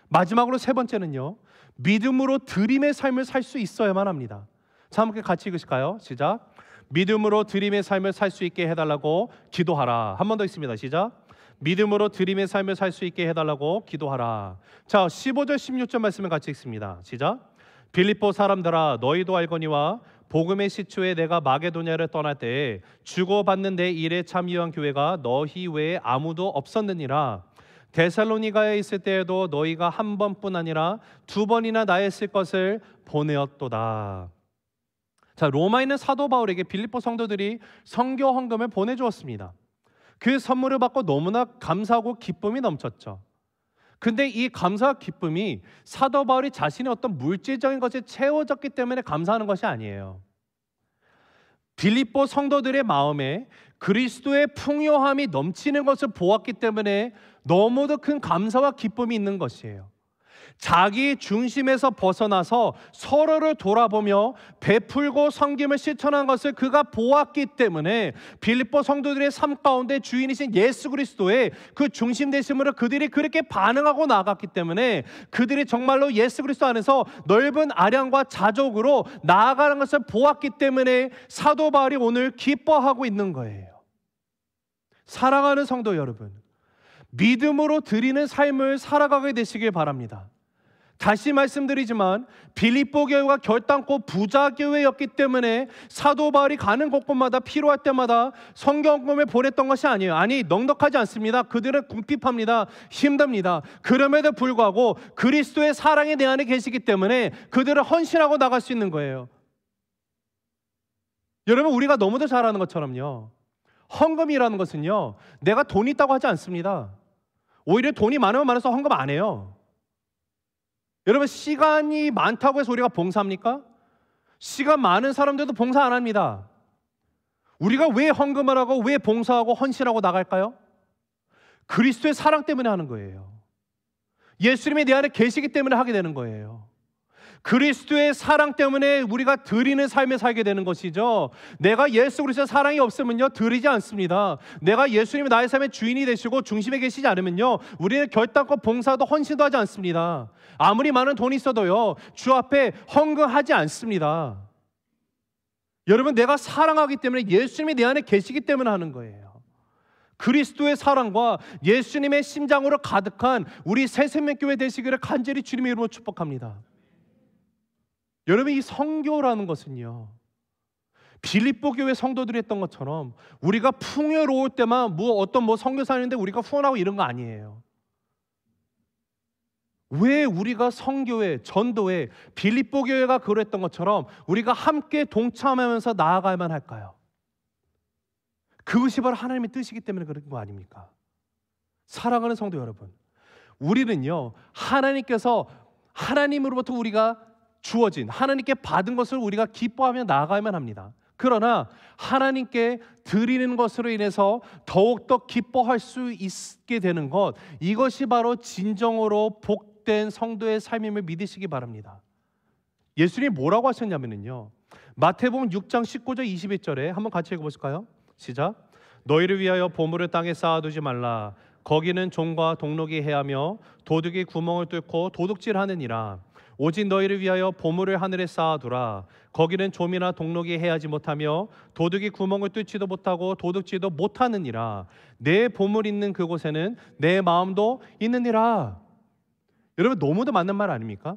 마지막으로 세 번째는요, 믿음으로 드림의 삶을 살 수 있어야만 합니다. 자, 함께 같이 읽으실까요? 시작. 믿음으로 드림의 삶을 살 수 있게 해달라고 기도하라. 한 번 더 있습니다. 시작. 믿음으로 드림의 삶을 살 수 있게 해달라고 기도하라. 자, 15절 16절 말씀을 같이 읽습니다. 시작. 빌립보 사람들아, 너희도 알거니와 복음의 시초에 내가 마게도냐를 떠날 때에 주고받는 내 일에 참여한 교회가 너희 외에 아무도 없었느니라. 데살로니가에 있을 때에도 너희가 한 번뿐 아니라 두 번이나 나의 쓸 것을 보내었도다. 자, 로마에 있는 사도 바울에게 빌립보 성도들이 선교 헌금을 보내주었습니다. 그 선물을 받고 너무나 감사하고 기쁨이 넘쳤죠. 근데 이 감사와 기쁨이 사도 바울이 자신의 어떤 물질적인 것에 채워졌기 때문에 감사하는 것이 아니에요. 빌립보 성도들의 마음에 그리스도의 풍요함이 넘치는 것을 보았기 때문에 너무도 큰 감사와 기쁨이 있는 것이에요. 자기 중심에서 벗어나서 서로를 돌아보며 베풀고 섬김을 실천한 것을 그가 보았기 때문에 빌립보 성도들의 삶 가운데 주인이신 예수 그리스도의 그 중심 되심으로 그들이 그렇게 반응하고 나갔기 때문에 그들이 정말로 예수 그리스도 안에서 넓은 아량과 자족으로 나아가는 것을 보았기 때문에 사도 바울이 오늘 기뻐하고 있는 거예요. 사랑하는 성도 여러분, 믿음으로 드리는 삶을 살아가게 되시길 바랍니다. 다시 말씀드리지만 빌립보 교회가 결단코 부자 교회였기 때문에 사도 바울이 가는 곳곳마다 필요할 때마다 성경금을 보냈던 것이 아니에요. 아니, 넉넉하지 않습니다. 그들은 궁핍합니다. 힘듭니다. 그럼에도 불구하고 그리스도의 사랑이 내 안에 계시기 때문에 그들은 헌신하고 나갈 수 있는 거예요. 여러분, 우리가 너무도 잘 아는 것처럼요, 헌금이라는 것은요, 내가 돈이 있다고 하지 않습니다. 오히려 돈이 많으면 많아서 헌금 안 해요. 여러분, 시간이 많다고 해서 우리가 봉사합니까? 시간 많은 사람들도 봉사 안 합니다. 우리가 왜 헌금을 하고 왜 봉사하고 헌신하고 나갈까요? 그리스도의 사랑 때문에 하는 거예요. 예수님이 내 안에 계시기 때문에 하게 되는 거예요. 그리스도의 사랑 때문에 우리가 드리는 삶을 살게 되는 것이죠. 내가 예수 그리스도의 사랑이 없으면요, 드리지 않습니다. 내가 예수님이 나의 삶의 주인이 되시고 중심에 계시지 않으면요, 우리는 결단코 봉사도 헌신도 하지 않습니다. 아무리 많은 돈이 있어도요, 주 앞에 헌금하지 않습니다. 여러분, 내가 사랑하기 때문에, 예수님이 내 안에 계시기 때문에 하는 거예요. 그리스도의 사랑과 예수님의 심장으로 가득한 우리 새생명교회 되시기를 간절히 주님의 이름으로 축복합니다. 여러분, 이 선교라는 것은요, 빌립보 교회 성도들이 했던 것처럼 우리가 풍요로울 때만 어떤 선교사님인데 우리가 후원하고 이런 거 아니에요. 왜 우리가 선교회, 전도회, 빌립보 교회가 그랬던 것처럼 우리가 함께 동참하면서 나아가야만 할까요? 그것이 바로 하나님의 뜻이기 때문에 그런 거 아닙니까? 사랑하는 성도 여러분, 우리는요, 하나님으로부터 우리가 주어진, 하나님께 받은 것을 우리가 기뻐하며 나아가야만 합니다. 그러나 하나님께 드리는 것으로 인해서 더욱더 기뻐할 수 있게 되는 것, 이것이 바로 진정으로 복된 성도의 삶임을 믿으시기 바랍니다. 예수님이 뭐라고 하셨냐면요, 마태복음 6장 19절 21절에 한번 같이 읽어보실까요? 시작. 너희를 위하여 보물을 땅에 쌓아두지 말라. 거기는 종과 동록이 해하며 도둑이 구멍을 뚫고 도둑질하느니라. 오직 너희를 위하여 보물을 하늘에 쌓아두라. 거기는 좀이나 동록이 해하지 못하며 도둑이 구멍을 뚫지도 못하고 도둑질도 못하느니라. 내 보물 있는 그곳에는 내 마음도 있느니라. 여러분, 너무도 맞는 말 아닙니까?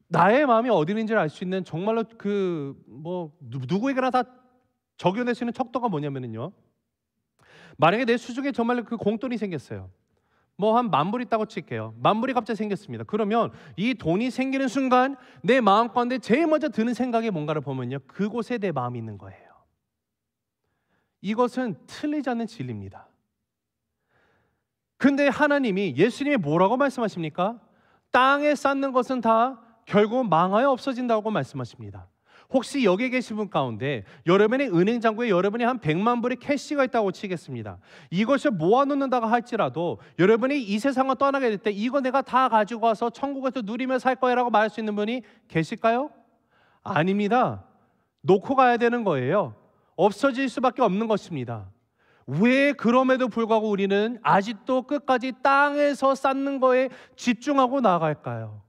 나의 마음이 어디 있는지를 알 수 있는, 정말로 누구에게나 다 적용될 수 있는 척도가 뭐냐면요, 만약에 내 수중에 정말 그 공돈이 생겼어요. 한 10,000불 있다고 칠게요. 10,000불이 갑자기 생겼습니다. 그러면 이 돈이 생기는 순간 내 마음 가운데 제일 먼저 드는 생각이 뭔가를 보면요, 그곳에 내 마음이 있는 거예요. 이것은 틀리지 않는 진리입니다. 근데 하나님이, 예수님이 뭐라고 말씀하십니까? 땅에 쌓는 것은 다 결국 망하여 없어진다고 말씀하십니다. 혹시 여기 계신 분 가운데 여러분의 은행 잔고에 여러분이 한 100만 불의 캐시가 있다고 치겠습니다. 이것을 모아놓는다고 할지라도 여러분이 이 세상을 떠나게 될 때 이거 내가 다 가지고 와서 천국에서 누리며 살 거야 라고 말할 수 있는 분이 계실까요? 아닙니다. 놓고 가야 되는 거예요. 없어질 수밖에 없는 것입니다. 왜 그럼에도 불구하고 우리는 아직도 끝까지 땅에서 쌓는 거에 집중하고 나아갈까요?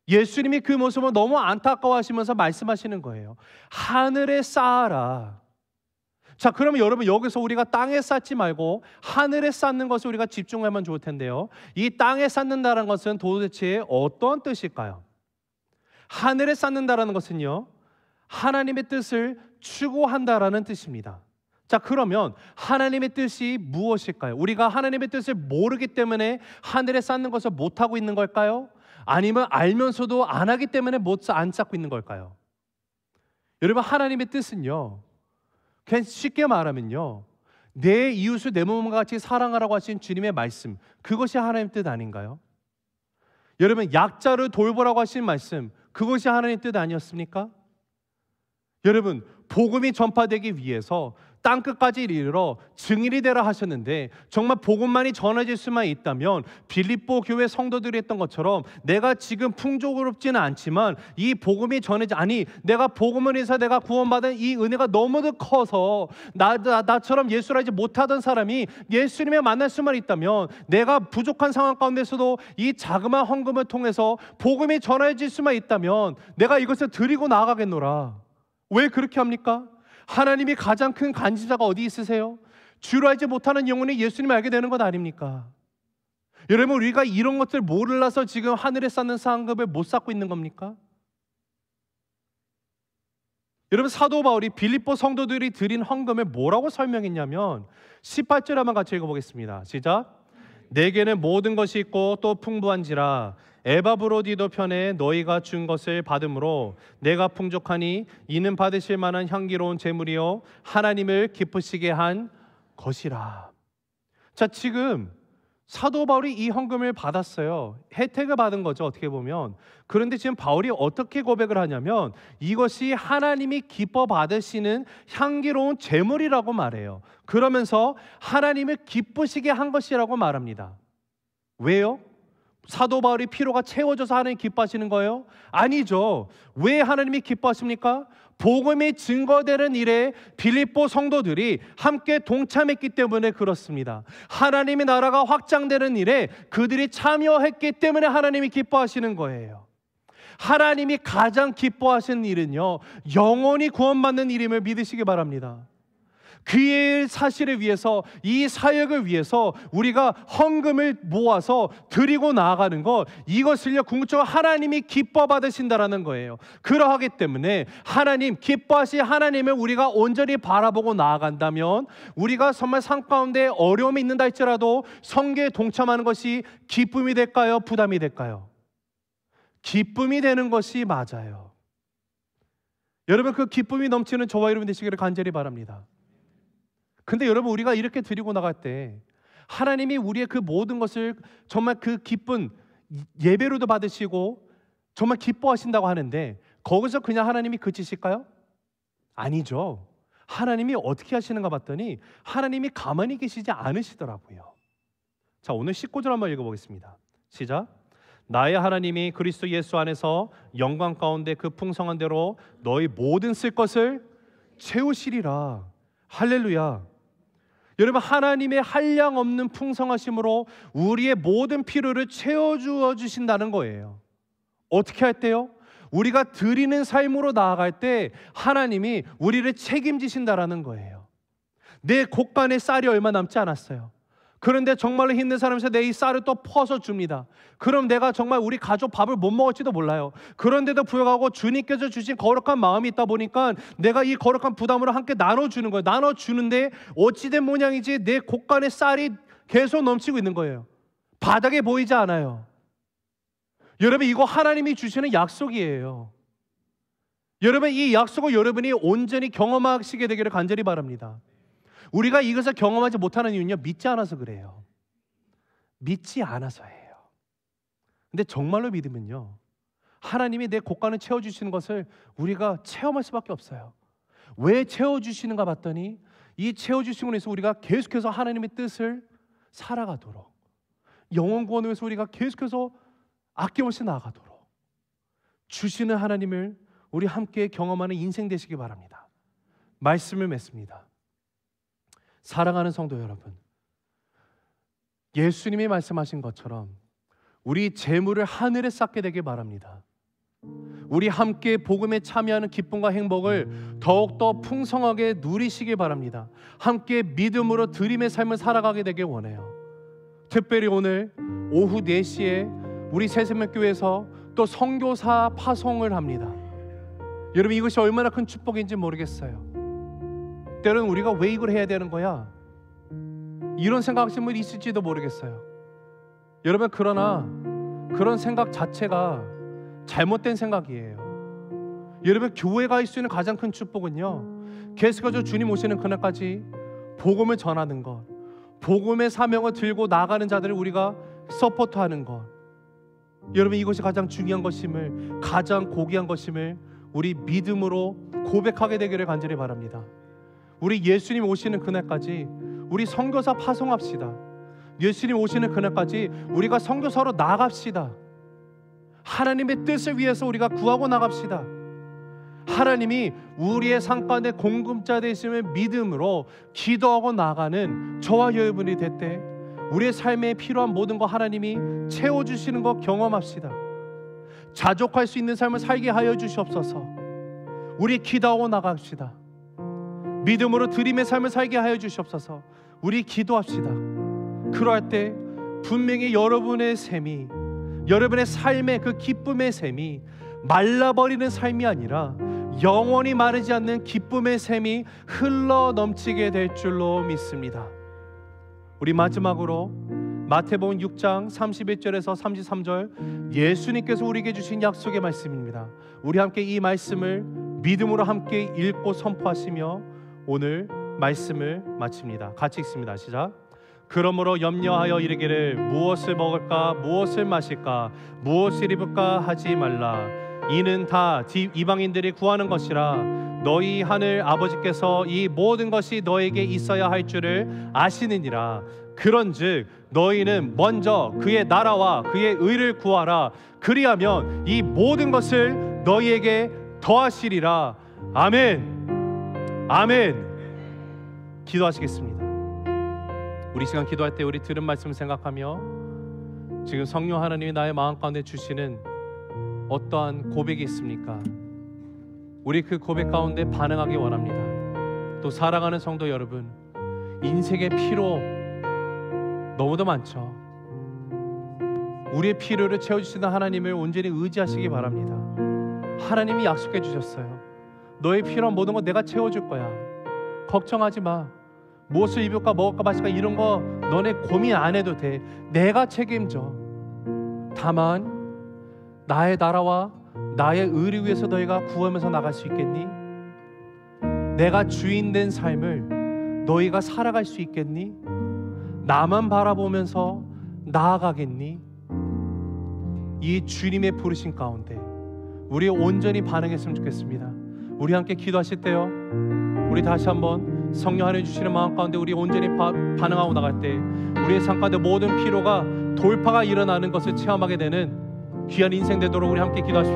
예수님이 그 모습을 너무 안타까워하시면서 말씀하시는 거예요. 하늘에 쌓아라. 자, 그러면 여러분, 여기서 우리가 땅에 쌓지 말고 하늘에 쌓는 것을 우리가 집중하면 좋을 텐데요, 이 땅에 쌓는다는 것은 도대체 어떤 뜻일까요? 하늘에 쌓는다는 것은요, 하나님의 뜻을 추구한다라는 뜻입니다. 자, 그러면 하나님의 뜻이 무엇일까요? 우리가 하나님의 뜻을 모르기 때문에 하늘에 쌓는 것을 못하고 있는 걸까요? 아니면 알면서도 안 하기 때문에 안 쌓고 있는 걸까요? 여러분, 하나님의 뜻은요, 그냥 쉽게 말하면요, 내 이웃을 내 몸과 같이 사랑하라고 하신 주님의 말씀, 그것이 하나님의 뜻 아닌가요? 여러분, 약자를 돌보라고 하신 말씀, 그것이 하나님의 뜻 아니었습니까? 여러분, 복음이 전파되기 위해서 땅끝까지 이르러 증인이 되라 하셨는데, 정말 복음만이 전해질 수만 있다면 빌립보 교회 성도들이 했던 것처럼 내가 지금 풍조롭지는 않지만 이 복음이 내가 복음을 해서 내가 구원받은 이 은혜가 너무도 커서 나처럼 예수를 알지 못하던 사람이 예수님을 만날 수만 있다면, 내가 부족한 상황 가운데서도 이 자그마한 헌금을 통해서 복음이 전해질 수만 있다면 내가 이것을 드리고 나아가겠노라. 왜 그렇게 합니까? 하나님이 가장 큰 간지자가 어디 있으세요? 주로 알지 못하는 영혼이 예수님을 알게 되는 것 아닙니까? 여러분, 우리가 이런 것들 몰라서 지금 하늘에 쌓는 상급을 못 쌓고 있는 겁니까? 여러분, 사도 바울이 빌립보 성도들이 드린 헌금을 뭐라고 설명했냐면 18절 한번 같이 읽어보겠습니다. 시작. 내게는 모든 것이 있고 또 풍부한지라 에바브로디도 편에 너희가 준 것을 받음으로 내가 풍족하니 이는 받으실 만한 향기로운 제물이요 하나님을 기쁘시게 한 것이라. 자, 지금 사도 바울이 이 헌금을 받았어요. 혜택을 받은 거죠, 어떻게 보면. 그런데 지금 바울이 어떻게 고백을 하냐면 이것이 하나님이 기뻐 받으시는 향기로운 제물이라고 말해요. 그러면서 하나님을 기쁘시게 한 것이라고 말합니다. 왜요? 사도 바울이 피로가 채워져서 하나님 기뻐하시는 거예요? 아니죠. 왜 하나님이 기뻐하십니까? 복음이 증거되는 일에 빌립보 성도들이 함께 동참했기 때문에 그렇습니다. 하나님의 나라가 확장되는 일에 그들이 참여했기 때문에 하나님이 기뻐하시는 거예요. 하나님이 가장 기뻐하시는 일은요, 영원히 구원받는 일임을 믿으시기 바랍니다. 그의 사실을 위해서, 이 사역을 위해서 우리가 헌금을 모아서 드리고 나아가는 것, 이것을요 궁극적으로 하나님이 기뻐 받으신다라는 거예요. 그러하기 때문에 하나님, 기뻐하실 하나님을 우리가 온전히 바라보고 나아간다면 우리가 정말 삶 가운데 어려움이 있는다 할지라도 성계에 동참하는 것이 기쁨이 될까요? 부담이 될까요? 기쁨이 되는 것이 맞아요. 여러분, 그 기쁨이 넘치는 저와 여러분 되시기를 간절히 바랍니다. 근데 여러분, 우리가 이렇게 드리고 나갈 때 하나님이 우리의 그 모든 것을 정말 그 기쁜 예배로도 받으시고 정말 기뻐하신다고 하는데 거기서 그냥 하나님이 그치실까요? 아니죠. 하나님이 어떻게 하시는가 봤더니 하나님이 가만히 계시지 않으시더라고요. 자, 오늘 19절 한번 읽어보겠습니다. 시작. 나의 하나님이 그리스도 예수 안에서 영광 가운데 그 풍성한 대로 너희 모든 쓸 것을 채우시리라. 할렐루야. 여러분, 하나님의 한량 없는 풍성하심으로 우리의 모든 필요를 채워주어 주신다는 거예요. 어떻게 할 때요? 우리가 드리는 삶으로 나아갈 때 하나님이 우리를 책임지신다라는 거예요. 내 곳간에 쌀이 얼마 남지 않았어요. 그런데 정말로 힘든 사람에서 내 이 쌀을 또 퍼서 줍니다. 그럼 내가 정말 우리 가족 밥을 못 먹을지도 몰라요. 그런데도 불구하고 주님께서 주신 거룩한 마음이 있다 보니까 내가 이 거룩한 부담으로 함께 나눠주는 거예요. 나눠주는데 어찌된 모양이지 내 곳간에 쌀이 계속 넘치고 있는 거예요. 바닥에 보이지 않아요. 여러분, 이거 하나님이 주시는 약속이에요. 여러분, 이 약속을 여러분이 온전히 경험하시게 되기를 간절히 바랍니다. 우리가 이것을 경험하지 못하는 이유는요, 믿지 않아서 그래요. 믿지 않아서예요. 근데 정말로 믿으면요, 하나님이 내 곳간을 채워주시는 것을 우리가 체험할 수밖에 없어요. 왜 채워주시는가 봤더니 이 채워주심으로 해서 우리가 계속해서 하나님의 뜻을 살아가도록, 영원 구원을 위해서 우리가 계속해서 아낌없이 나아가도록 주시는 하나님을 우리 함께 경험하는 인생 되시기 바랍니다. 말씀을 맺습니다. 사랑하는 성도 여러분, 예수님이 말씀하신 것처럼 우리 재물을 하늘에 쌓게 되길 바랍니다. 우리 함께 복음에 참여하는 기쁨과 행복을 더욱더 풍성하게 누리시길 바랍니다. 함께 믿음으로 드림의 삶을 살아가게 되길 원해요. 특별히 오늘 오후 4시에 우리 새생명교회에서 또 선교사 파송을 합니다. 여러분, 이것이 얼마나 큰 축복인지 모르겠어요. 때로는 우리가 왜 이걸 해야 되는 거야? 이런 생각하시는 분이 있을지도 모르겠어요. 여러분, 그러나 그런 생각 자체가 잘못된 생각이에요. 여러분, 교회가 할 수 있는 가장 큰 축복은요, 계속해서 주님 오시는 그날까지 복음을 전하는 것, 복음의 사명을 들고 나가는 자들을 우리가 서포트하는 것. 여러분, 이것이 가장 중요한 것임을, 가장 고귀한 것임을 우리 믿음으로 고백하게 되기를 간절히 바랍니다. 우리 예수님 오시는 그날까지 우리 선교사 파송합시다. 예수님 오시는 그날까지 우리가 선교사로 나갑시다. 하나님의 뜻을 위해서 우리가 구하고 나갑시다. 하나님이 우리의 삶 가운데 공급자 되심을 믿음으로 기도하고 나가는 저와 여러분이 될 때 우리의 삶에 필요한 모든 거 하나님이 채워주시는 거 경험합시다. 자족할 수 있는 삶을 살게 하여 주시옵소서. 우리 기도하고 나갑시다. 믿음으로 드림의 삶을 살게 하여 주시옵소서. 우리 기도합시다. 그러할 때 분명히 여러분의 셈이, 여러분의 삶의 그 기쁨의 셈이 말라버리는 삶이 아니라 영원히 마르지 않는 기쁨의 셈이 흘러 넘치게 될 줄로 믿습니다. 우리 마지막으로 마태복음 6장 31절에서 33절 예수님께서 우리에게 주신 약속의 말씀입니다. 우리 함께 이 말씀을 믿음으로 함께 읽고 선포하시며 오늘 말씀을 마칩니다. 같이 읽습니다. 시작. 그러므로 염려하여 이르기를 무엇을 먹을까 무엇을 마실까 무엇을 입을까 하지 말라. 이는 다 이방인들이 구하는 것이라. 너희 하늘 아버지께서 이 모든 것이 너에게 있어야 할 줄을 아시느니라. 그런즉 너희는 먼저 그의 나라와 그의 의를 구하라. 그리하면 이 모든 것을 너희에게 더하시리라. 아멘. 아멘. 기도하시겠습니다. 우리 시간 기도할 때 우리 들은 말씀 생각하며 지금 성령 하나님이 나의 마음 가운데 주시는 어떠한 고백이 있습니까? 우리 그 고백 가운데 반응하기 원합니다. 또 사랑하는 성도 여러분, 인생의 피로 너무도 많죠. 우리의 필요를 채워주시는 하나님을 온전히 의지하시기 바랍니다. 하나님이 약속해 주셨어요. 너의 필요한 모든 거 내가 채워줄 거야. 걱정하지 마. 무엇을 입을까 먹을까 마실까 이런 거 너네 고민 안 해도 돼. 내가 책임져. 다만 나의 나라와 나의 의를 위해서 너희가 구하면서 나갈 수 있겠니? 내가 주인 된 삶을 너희가 살아갈 수 있겠니? 나만 바라보면서 나아가겠니? 이 주님의 부르심 가운데 우리 온전히 반응했으면 좋겠습니다. 우리 함께 기도하실 때요, 우리 다시 한번 성령 하나님 주시는 마음 가운데 우리 온전히 반응하고 나갈 때 우리의 삶 가운데 모든 피로가 돌파가 일어나는 것을 체험하게 되는 귀한 인생 되도록 우리 함께 기도하십시오.